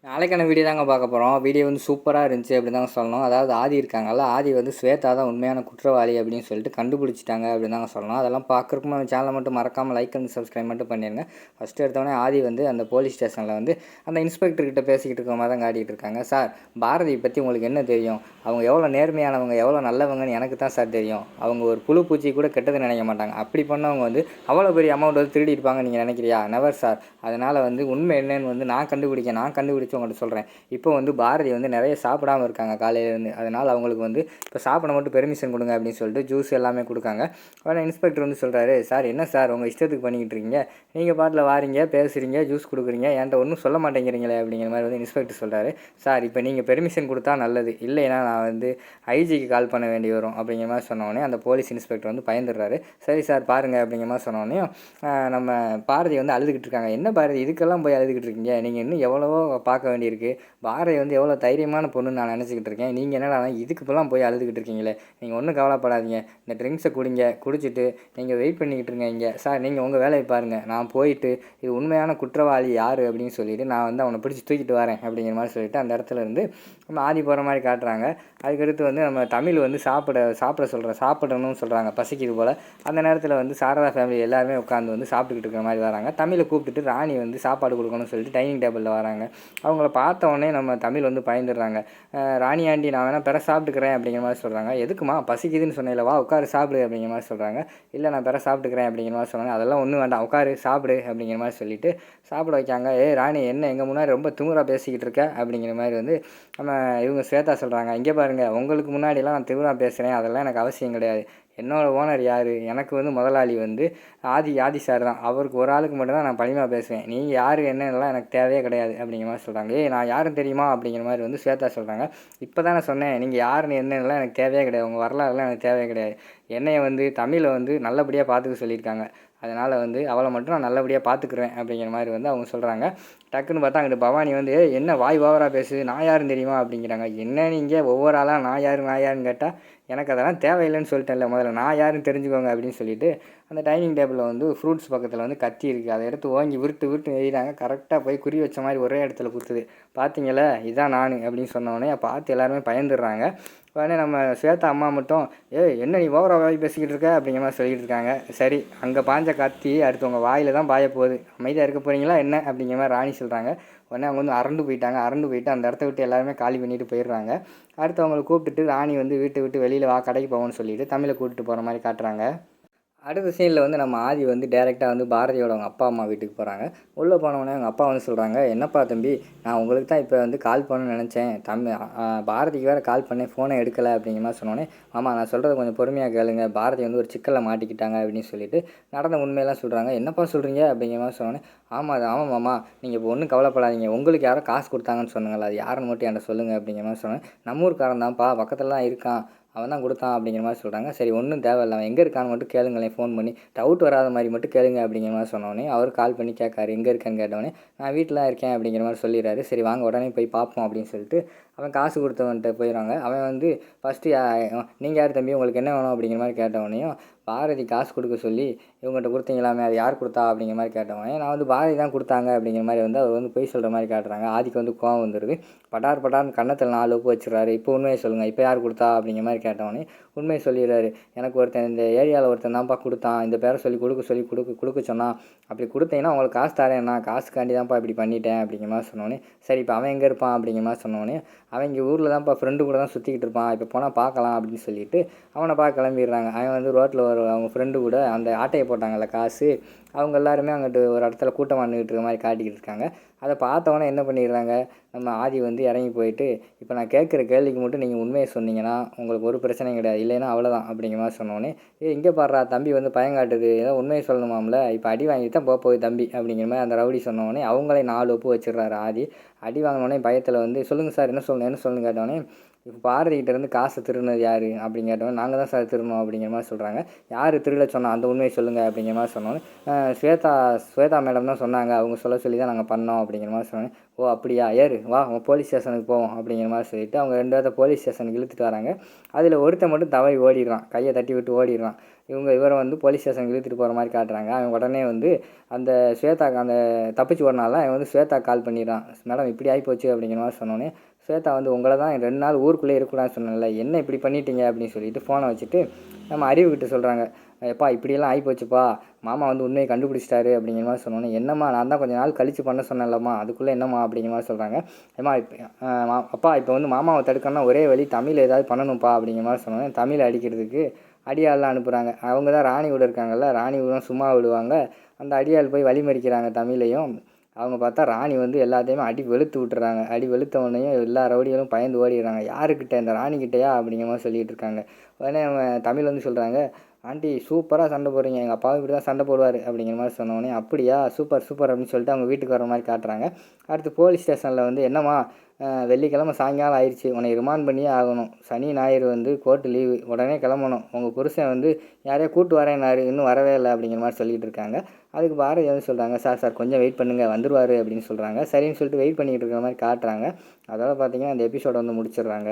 நாளைக்கான வீடியோ தாங்க பார்க்க போகிறோம். வீடியோ வந்து சூப்பராக இருந்துச்சு அப்படின்னு தாங்க சொல்லணும். அதாவது ஆதி இருக்காங்கல்ல, ஆதி வந்து ஸ்வேதா தான் உண்மையான குற்றவாளி அப்படின்னு சொல்லிட்டு கண்டுபிடிச்சிட்டாங்க அப்படின்னு தாங்க சொல்லணும். அதெல்லாம் பார்க்குறதுக்கு நம்ம சேனலை மட்டும் மறக்காமல் லைக் அண்ட் சப்ஸ்கிரைப் மட்டும் பண்ணிடுங்க. ஃபஸ்ட்டு எடுத்தோடனே ஆதி வந்து அந்த போலீஸ் ஸ்டேஷனில் வந்து அந்த இன்ஸ்பெக்டர்கிட்ட பேசிக்கிட்டு இருக்க மாதிரி தான் காட்டிகிட்டு இருக்காங்க. சார், பாரதி பற்றி உங்களுக்கு என்ன தெரியும்? அவங்க எவ்வளோ நேர்மையானவங்க, எவ்வளோ நல்லவங்கன்னு எனக்கு தான் சார் தெரியும். அவங்க ஒரு புழு பூச்சி கூட கெட்டது நினைக்க மாட்டாங்க. அப்படி பண்ணவங்க வந்து அவ்வளோ பெரிய அமௌண்ட் வந்து திருடி இருப்பாங்க நீங்கள் நினைக்கிறியா? Never sir. அதனால் வந்து உண்மை என்னன்னு வந்து நான் கண்டுபிடிச்சு உங்கள்கிட்ட சொல்கிறேன். இப்போ வந்து பாரதி வந்து நிறைய சாப்பிடாமல் இருக்காங்க காலையிலேருந்து. அதனால் அவங்களுக்கு வந்து இப்போ சாப்பிட மட்டும் பெர்மிஷன் கொடுங்க அப்படின்னு சொல்லிட்டு ஜூஸ் எல்லாமே கொடுக்காங்க. உடனே இன்ஸ்பெக்டர் வந்து சொல்கிறாரு, சார் என்ன சார் உங்கள் இஷ்டத்துக்கு பண்ணிக்கிட்டு இருக்கீங்க? நீங்கள் பாட்டில் வாரீங்க, பேசுகிறீங்க, ஜூஸ் கொடுக்குறீங்க, என்கிட்ட ஒன்றும் சொல்ல மாட்டேங்கிறீங்களே அப்படிங்கிற மாதிரி வந்து இன்ஸ்பெக்டர் சொல்கிறாரு. சார், இப்போ நீங்கள் பெர்மிஷன் கொடுத்தா நல்லது, இல்லைன்னா நான் வந்து ஐஜிக்கு கால் பண்ண வேண்டி வரும் அப்படிங்கிற மாதிரி சொன்னோடனே அந்த போலீஸ் இன்ஸ்பெக்டர் வந்து பயந்துடுறாரு. சரி சார் பாருங்கள் அப்படிங்கிற மாதிரி சொன்னோடனே நம்ம பாரதி வந்து அழுதுகிட்டு இருக்காங்க. என்ன பாரதி இதுக்கெல்லாம் போய் அழுதுகிட்டு இருக்கீங்க? நீங்கள் இன்னும் எவ்வளவோ பார்க்க வேண்டியிருக்கு. பாரதி வந்து எவ்வளோ தைரியமான பொண்ணுன்னு நான் நினச்சிக்கிட்டு இருக்கேன். நீங்கள் என்னடா இதுக்கு இப்போலாம் போய் அழுதுகிட்டு இருக்கீங்களே? நீங்கள் ஒன்றும் கவலைப்படாதீங்க. இந்த ட்ரிங்க்ஸை குடிச்சிட்டு நீங்கள் வெயிட் பண்ணிக்கிட்டு இருங்க இங்கே. சார், நீங்கள் உங்கள் வேலையை பாருங்கள். நான் போயிட்டு இது உண்மையான குற்றவாளி யார் அப்படின்னு சொல்லிவிட்டு நான் வந்து அவனை பிடிச்சி தூக்கிட்டு வரேன் அப்படிங்கிற மாதிரி சொல்லிவிட்டு அந்த இடத்துல இருந்து நம்ம ஆதி போகிற மாதிரி காட்டுறாங்க. அதுக்கடுத்து வந்து நம்ம தமிழ் வந்து சாப்பிடணும்னு சொல்கிறாங்க, பசிக்குது போல். அந்த நேரத்தில் வந்து சாரதா ஃபேமிலி எல்லாருமே உட்காந்து வந்து சாப்பிட்டுக்கிட்டு இருக்கிற மாதிரி வராங்க. தமிழை கூப்பிட்டுட்டு ராணி வந்து சாப்பாடு கொடுக்கணும்னு சொல்லிட்டு டைனிங் டேபிளில் வராங்க. அவங்கள பார்த்த உடனே நம்ம தமிழ் வந்து பயந்துடுறாங்க. ராணி ஆண்டி, நான் வேணால் சாப்பிட்டுக்கிறேன் அப்படிங்கிற மாதிரி சொல்கிறாங்க. எதுக்குமா, பசிக்குதுன்னு சொன்னேன், வா உட்காரு சாப்பிடு அப்படிங்கிற மாதிரி சொல்கிறாங்க. இல்லை, நான் சாப்பிட்டுக்கிறேன் அப்படிங்கிற மாதிரி சொன்னாங்க. அதெல்லாம் ஒன்றும் வேண்டாம், உட்காரு சாப்பிடு அப்படிங்கிற மாதிரி சொல்லிவிட்டு சாப்பிட வைக்காங்க. ராணி, என்ன எங்கள் முன்னாடி ரொம்ப திமிரா பேசிக்கிட்டு இருக்க அப்படிங்கிற மாதிரி வந்து நம்ம இவங்க ஸ்வேதா சொல்கிறாங்க. இங்கே பாருங்கள், உங்களுக்கு முன்னாடிலாம் நான் திமிரா பேசுகிறேன், அதெல்லாம் எனக்கு அவசியம் கிடையாது. என்னோடய ஓனர் யார்? எனக்கு வந்து முதலாளி வந்து ஆதி சார் தான். அவருக்கு ஒரு ஆளுக்கு மட்டும்தான் நான் பணிமாக பேசுவேன். நீங்கள் யார் என்னென்னலாம் எனக்கு தேவையே கிடையாது அப்படிங்கிற மாதிரி சொல்கிறாங்க. நான் யாருன்னு தெரியுமா அப்படிங்கிற மாதிரி வந்து ஸ்வேதா சொல்கிறாங்க. இப்போ தான் நான் சொன்னேன், நீங்கள் யாருன்னு என்னென்னலாம் எனக்கு தேவையே கிடையாது, உங்கள் வரலாறுலாம் எனக்கு தேவையே கிடையாது. என்னையை வந்து தமிழை வந்து நல்லபடியாக பார்த்துக்க சொல்லியிருக்காங்க. அதனால் வந்து அவளை மட்டும் நான் நல்லபடியாக பார்த்துக்குறேன் அப்படிங்கிற மாதிரி வந்து அவங்க சொல்கிறாங்க. டக்குன்னு பார்த்தா அங்கிட்டு பவானி வந்து, என்ன வாய் ஓவராக பேசுது, நான் யாருன்னு தெரியுமா அப்படிங்கிறாங்க. என்ன நீங்கள் ஒவ்வொரு ஆளாக நான் யாருன்னு கேட்டால் எனக்கு அதெல்லாம் தேவையில்லைன்னு சொல்லிட்டேன்ல, முதல்ல நான் யாருன்னு தெரிஞ்சுக்கோங்க அப்படின்னு சொல்லிட்டு அந்த டைனிங் டேபிளில் வந்து ஃப்ரூட்ஸ் பக்கத்தில் வந்து கத்தி இருக்குது. அதை எடுத்து ஓங்கி விட்டு எறிகிறாங்க. கரெக்டாக போய் குறி வச்ச மாதிரி ஒரே இடத்துல குத்துது. பார்த்தீங்களா, இதான் நான் அப்படின்னு சொன்னோடனே பார்த்து எல்லாருமே பயந்துடுறாங்க. உடனே நம்ம ஸ்வேதா அம்மா மட்டும், என்ன நீ ஓவராக வாய் பேசிக்கிட்டு இருக்க அப்படிங்கிற மாதிரி சொல்லிகிட்டு இருக்காங்க. சரி, அங்கே பாஞ்ச கத்தி அடுத்தவங்க வாயில் தான் பாய போகுது, அமைதியாக இருக்க போகிறீங்களா என்ன அப்படிங்கிற மாதிரி ராணி சொல்கிறாங்க. உடனே அவங்க வந்து அரண்டு போயிட்டு அந்த இடத்த விட்டு எல்லாருமே காலி பண்ணிட்டு போயிடுறாங்க. அடுத்தவங்களை கூப்பிட்டுட்டு ராணி வந்து வீட்டை விட்டு வெளியில் வா, கடைக்கு போவோன்னு சொல்லிட்டு தமிழை கூப்பிட்டு போகிற மாதிரி காட்டுறாங்க. அடுத்த சீனில் வந்து நம்ம ஆதி வந்து டேரெக்டாக வந்து பாரதியோட அவங்க அப்பா அம்மா வீட்டுக்கு போகிறாங்க. உள்ளே போனவொடனே அவங்க அப்பா வந்து சொல்கிறாங்க, என்னப்பா தம்பி, நான் உங்களுக்கு தான் இப்போ வந்து கால் பண்ணணும்னு நினச்சேன். பாரதிக்கு வேறு கால் பண்ணேன், ஃபோனை எடுக்கலை அப்படிங்கிற மாதிரி சொன்னோன்னே, ஆமாம் நான் சொல்கிறத கொஞ்சம் பொறுமையாக கேளுங்க, பாரதி வந்து ஒரு சிக்கலில் மாட்டிக்கிட்டாங்க அப்படின்னு சொல்லிட்டு நடந்த உண்மையெல்லாம் சொல்கிறாங்க. என்னப்பா சொல்கிறீங்க அப்படிங்கிற மாதிரி சொன்னோன்னே, ஆமாம் மாமா, நீங்கள் இப்போ ஒன்றும் கவலைப்படாதீங்க, உங்களுக்கு யாரோ காசு கொடுத்தாங்கன்னு சொன்னாங்களா, அது யாருன்னு மட்டும் என்கிட்ட சொல்லுங்கள் அப்படிங்கிற மாதிரி சொன்னேன். நம்ம ஊருக்காரன் தான்ப்பா, பக்கத்தில் தான் இருக்கான், அவன் தான் கொடுத்தான் அப்படிங்கிற மாதிரி சொல்கிறாங்க. சரி, ஒன்றும் தேவையில்லை, அவன் எங்கே இருக்கான்னு மட்டும் கேளுங்களேன், ஃபோன் பண்ணி டவுட் வராத மாதிரி மட்டும் கேளுங்க அப்படிங்கிற மாதிரி சொன்னோடனே அவர் கால் பண்ணி கேட்காரு, எங்கே இருக்கேன்னு கேட்டவொடனே நான் வீட்டில் தான் இருக்கேன் அப்படிங்கிற மாதிரி சொல்லிடுறாரு. சரி வாங்க உடனே போய் பார்ப்போம் அப்படின்னு சொல்லிட்டு அவன் காசு கொடுத்தவன்ட்ட போயிடுறாங்க. அவன் வந்து ஃபஸ்ட்டு, நீங்கள் யார் தம்பி, உங்களுக்கு என்ன வேணும் அப்படிங்கிற மாதிரி கேட்டவொடனையும் பாரதி காசு கொடுக்க சொல்லி இவங்ககிட்ட கொடுத்தீங்களாமே, அது யார் கொடுத்தா அப்படிங்கிற மாதிரி கேட்டவொடனே நான் வந்து பாரதி தான் கொடுத்தாங்க அப்படிங்கிற மாதிரி வந்து அவர் வந்து பொய் சொல்கிற மாதிரி காட்டுறாங்க. ஆதிக்கு வந்து கோவம் வந்துடுது. பட்டார்னு கன்னத்தில் 4 உப்பு வச்சுறாரு. இப்போ உண்மையை சொல்லுங்கள், இப்போ யார் கொடுத்தா அப்படிங்கிற மாதிரி கேட்டவொடனே உண்மையை சொல்லிடுறாரு. எனக்கு ஒருத்தன் இந்த ஏரியாவில் ஒருத்தன் தான்ப்பா கொடுத்தான், இந்த பேரை சொல்லி கொடுக்க சொன்னான், அப்படி கொடுத்தீங்கன்னா உங்களுக்கு காசு தரேன், நான் காசுக்காண்டி தான்ப்பா இப்படி பண்ணிட்டேன் அப்படிங்கிற மாதிரி சொன்னோன்னே, சரி இப்போ அவன் எங்கே இருப்பான் அப்படிங்கிற மாதிரி சொன்னோன்னே, அவன் இங்கே ஊரில் தான்ப்பா ஃப்ரெண்டு கூட தான் சுற்றிக்கிட்டு இருப்பான், இப்போ போனால் பார்க்கலாம் அப்படின்னு சொல்லிட்டு அவனை பார்க்க கிளம்பிடுறாங்க. அவன் வந்து ரோட்டில் அவங்க ஃப்ரெண்டு கூட அந்த ஆட்டையை போட்டாங்கல்ல காசு, அவங்க எல்லாருமே அங்கிட்டு ஒரு இடத்துல கூட்டமாக நின்றுட்டு இருக்க மாதிரி காட்டிக்கிட்டு இருக்காங்க. அதை பார்த்தவொன்னே என்ன பண்ணிடுறாங்க, நம்ம ஆதி வந்து இறங்கி போயிட்டு, இப்போ நான் கேட்குற கேள்விக்கு மட்டும் நீங்கள் உண்மையை சொன்னீங்கன்னா உங்களுக்கு ஒரு பிரச்சனையும் கிடையாது, இல்லைன்னா அவ்வளோதான் அப்படிங்கிற மாதிரி சொன்னோன்னே, இங்கே பாடுறா தம்பி வந்து பயங்காட்டுது, ஏதோ உண்மையை சொல்லணுமாம்ல, இப்போ அடி வாங்கி தான் போகுது தம்பி அப்படிங்கிற மாதிரி அந்த ரவுடி சொன்னோடனே அவங்களே 4 ஒப்பு வச்சிடுறாரு ஆதி. அடி வாங்கினோடனே பயத்தில் வந்து, சொல்லுங்கள் சார் என்ன சொல்லணும்னு கேட்டோடனே, இப்போ பாரதிக்கிட்டேருந்து காசு திருடினது யார் அப்படின்னு கேட்டோன்னே, நாங்கள் தான் சார் திருடணும் அப்படிங்கிற மாதிரி சொல்கிறாங்க. யார் திருட சொன்னால் அந்த உண்மையை சொல்லுங்கள் அப்படிங்கிற மாதிரி சொன்னோன்னே, ஸ்வேதா மேடம் தான் சொன்னாங்க, அவங்க சொல்லி தான் நாங்கள் பண்ணோம் அப்படிங்கிற மாதிரி சொன்னோன்னே, ஓ அப்படியா, வா உங்கள் போலீஸ் ஸ்டேஷனுக்கு போவோம் அப்படிங்கிற மாதிரி சொல்லிவிட்டு அவங்க 2 பேர்த்த போலீஸ் ஸ்டேஷனுக்கு இழுத்துட்டு வராங்க. அதில் ஒருத்தன் மட்டும் தவறி ஓடிடுறான், கையை தட்டி விட்டு ஓடிடுறான். இவரை வந்து போலீஸ் ஸ்டேஷனுக்கு இழுத்துட்டு போகிற மாதிரி காட்டுறாங்க. அவன் உடனே வந்து அந்த ஸ்வேதாக்கு அந்த தப்பிச்சு ஓடினால அவன் வந்து ஸ்வேதா கால் பண்ணிடுறான். மேடம் இப்படி ஆகிப்போச்சு அப்படிங்கிற மாதிரி சொன்னோன்னே ஸ்வேதா வந்து உங்களை தான் 2 நாள் ஊருக்குள்ளே இருக்கக்கூடாதுன்னு சொன்னேன்ல, என்ன இப்படி பண்ணிட்டீங்க அப்படின்னு சொல்லிட்டு ஃபோனை வச்சுட்டு நம்ம அறிவுக்கிட்ட சொல்கிறாங்க. எப்பா இப்படியெல்லாம் ஆகிப்போச்சுப்பா, மாமா வந்து உண்மையை கண்டுபிடிச்சிட்டாரு அப்படிங்கிற மாதிரி சொன்னோன்னே, என்னம்மா நான் தான் கொஞ்சம் நாள் கழித்து பண்ண சொன்னேன்லம்மா, அதுக்குள்ளே என்னம்மா அப்படிங்கிற மாதிரி சொல்கிறாங்க. ஏம்மா அப்பா இப்போ வந்து மாமாவை தடுக்கணும்னா ஒரே வழி தமிழ் ஏதாவது பண்ணணும்ப்பா அப்படிங்கிற மாதிரி சொன்னோன்னே தமிழ் அடிக்கிறதுக்கு அடியாள்லாம் அனுப்புகிறாங்க. அவங்க தான் ராணி கூட இருக்காங்கல்ல, ராணி கூட சும்மா விடுவாங்க. அந்த அடியாள் போய் வழிமறிக்கிறாங்க தமிழையும். அவங்க பார்த்தா ராணி வந்து எல்லாத்தையுமே அடி வெளுத்து விட்டுறாங்க. அடி வெளுத்த உடனேயும் எல்லா ரவுடிகளும் பயந்து ஓடிடுறாங்க. யாருக்கிட்ட, இந்த ராணிக்கிட்டையா அப்படிங்கிற மாதிரி சொல்லிகிட்டு இருக்காங்க. உடனே அவன் தமிழ் வந்து சொல்கிறாங்க, ஆண்டி சூப்பராக சண்டை போடுறீங்க, எங்கள் அப்பாவும் இப்படி தான் சண்டை போடுவார் அப்படிங்கிற மாதிரி சொன்னோடனே அப்படியா சூப்பர் சூப்பர் அப்படின்னு சொல்லிட்டு அவங்க வீட்டுக்கு வர மாதிரி காட்டுறாங்க. அடுத்து போலீஸ் ஸ்டேஷனில் வந்து என்னம்மா வெள்ளிக்கிழமை சாயங்காலம் ஆயிடுச்சு, உன்னை ரிமாண்ட் பண்ணியே ஆகணும், சனி ஞாயிறு வந்து கோர்ட்டு லீவு, உடனே கிளம்பணும், உங்கள் புருஷன் வந்து யாரையோ கூட்டு வரேன்னாரு, இன்னும் வரவே இல்லை அப்படிங்கிற மாதிரி சொல்லிகிட்டு இருக்காங்க. அதுக்கு பாரதி வந்து சொல்கிறாங்க, சார் கொஞ்சம் வெயிட் பண்ணுங்கள் வந்துடுவார் அப்படின்னு சொல்கிறாங்க. சரின்னு சொல்லிட்டு வெயிட் பண்ணிக்கிட்டு இருக்கிற மாதிரி காட்டுறாங்க. அதோட பார்த்தீங்கன்னா அந்த எபிசோட வந்து முடிச்சிடுறாங்க.